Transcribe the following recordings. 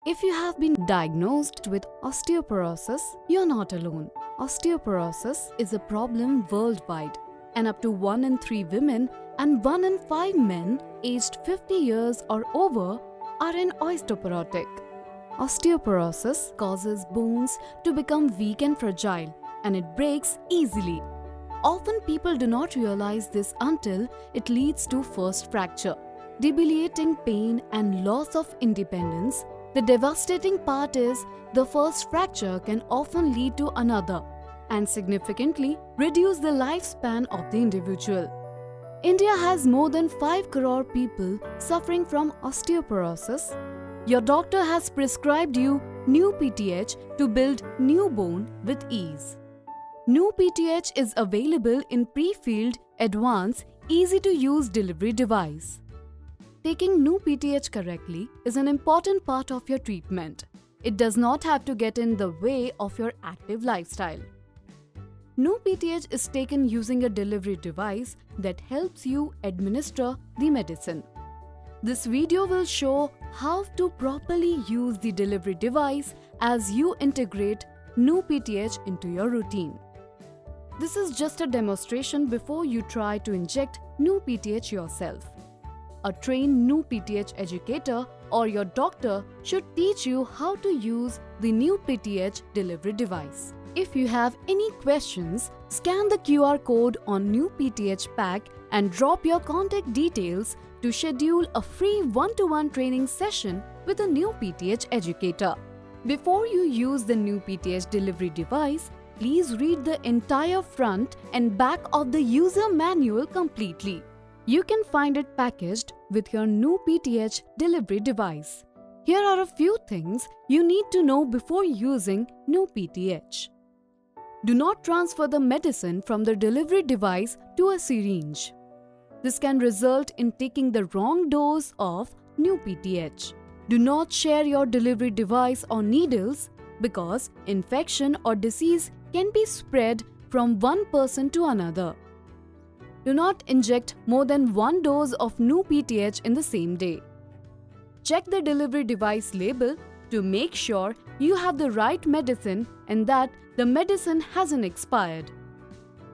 If you have been diagnosed with osteoporosis, you're not alone. Osteoporosis is a problem worldwide, and up to 1 in 3 women and 1 in 5 men aged 50 years or over are in osteoporotic. Osteoporosis causes bones to become weak and fragile, and it breaks easily. Often people do not realize this until it leads to first fracture, debilitating pain and loss of independence. The devastating part is the first fracture can often lead to another and significantly reduce the lifespan of the individual. India has more than 5 crore people suffering from osteoporosis. Your doctor has prescribed you new PTH to build new bone with ease. New PTH is available in pre-filled, advanced, easy-to-use delivery device. Taking new PTH correctly is an important part of your treatment. It does not have to get in the way of your active lifestyle. New PTH is taken using a delivery device that helps you administer the medicine. This video will show how to properly use the delivery device as you integrate new PTH into your routine. This is just a demonstration before you try to inject new PTH yourself. A trained new PTH educator or your doctor should teach you how to use the new PTH delivery device. If you have any questions, scan the QR code on new PTH pack and drop your contact details to schedule a free one-to-one training session with a new PTH educator. Before you use the new PTH delivery device, please read the entire front and back of the user manual completely. You can find it packaged with your new PTH delivery device. Here are a few things you need to know before using new PTH. Do not transfer the medicine from the delivery device to a syringe. This can result in taking the wrong dose of new PTH. Do not share your delivery device or needles because infection or disease can be spread from one person to another. Do not inject more than 1 dose of new PTH in the same day. Check the delivery device label to make sure you have the right medicine and that the medicine hasn't expired.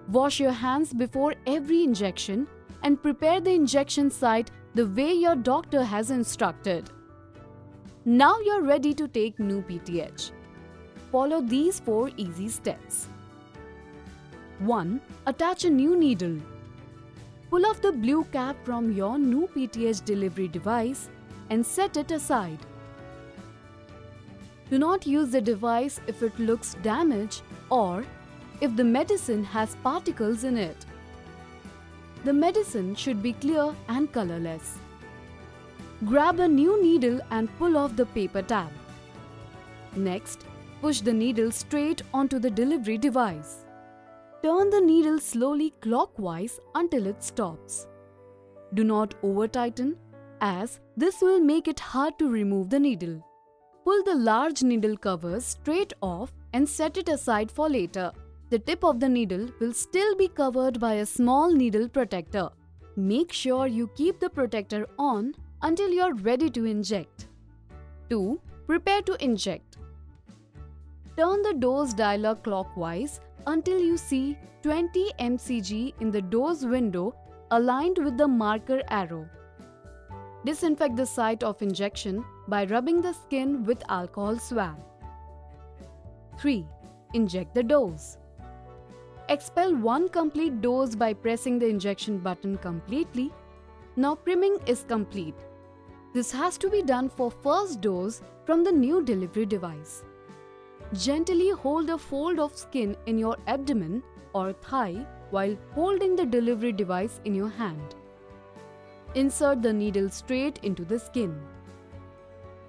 Wash your hands before every injection and prepare the injection site the way your doctor has instructed. Now you're ready to take new PTH. Follow these 4 easy steps. 1. Attach a new needle. Pull off the blue cap from your new PTH delivery device and set it aside. Do not use the device if it looks damaged or if the medicine has particles in it. The medicine should be clear and colorless. Grab a new needle and pull off the paper tab. Next, push the needle straight onto the delivery device. Turn the needle slowly clockwise until it stops. Do not over-tighten, as this will make it hard to remove the needle. Pull the large needle covers straight off and set it aside for later. The tip of the needle will still be covered by a small needle protector. Make sure you keep the protector on until you are ready to inject. 2. Prepare to inject. Turn the dose dialer clockwise until you see 20 mcg in the dose window aligned with the marker arrow. Disinfect the site of injection by rubbing the skin with alcohol swab. 3. Inject the dose. Expel 1 complete dose by pressing the injection button completely. Now priming is complete. This has to be done for first dose from the new delivery device. Gently hold a fold of skin in your abdomen or thigh while holding the delivery device in your hand. Insert the needle straight into the skin.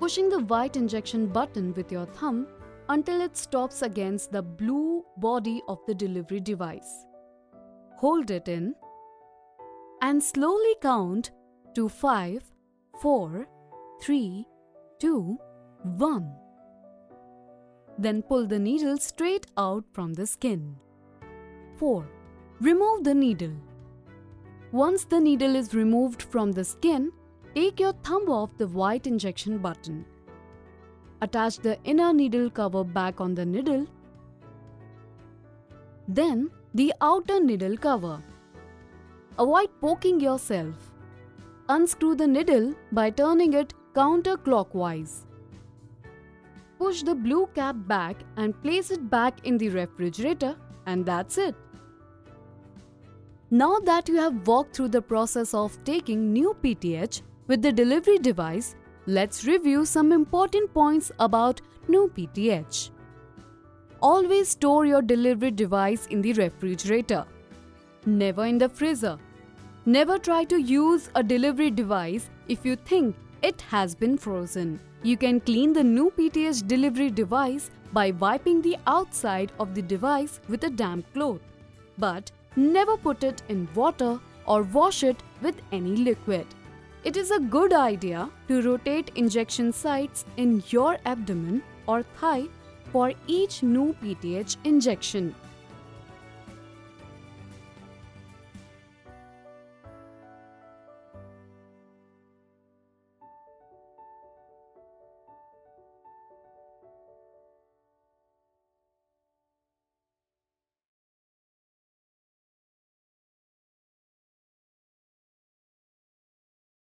Pushing the white injection button with your thumb until it stops against the blue body of the delivery device. Hold it in and slowly count to 5, 4, 3, 2, 1. Then pull the needle straight out from the skin. 4. Remove the needle. Once the needle is removed from the skin, take your thumb off the white injection button. Attach the inner needle cover back on the needle. Then the outer needle cover. Avoid poking yourself. Unscrew the needle by turning it counterclockwise. Push the blue cap back and place it back in the refrigerator, and that's it. Now that you have walked through the process of taking new PTH with the delivery device, let's review some important points about new PTH. Always store your delivery device in the refrigerator. Never in the freezer. Never try to use a delivery device if you think it has been frozen. You can clean the new PTH delivery device by wiping the outside of the device with a damp cloth. But never put it in water or wash it with any liquid. It is a good idea to rotate injection sites in your abdomen or thigh for each new PTH injection.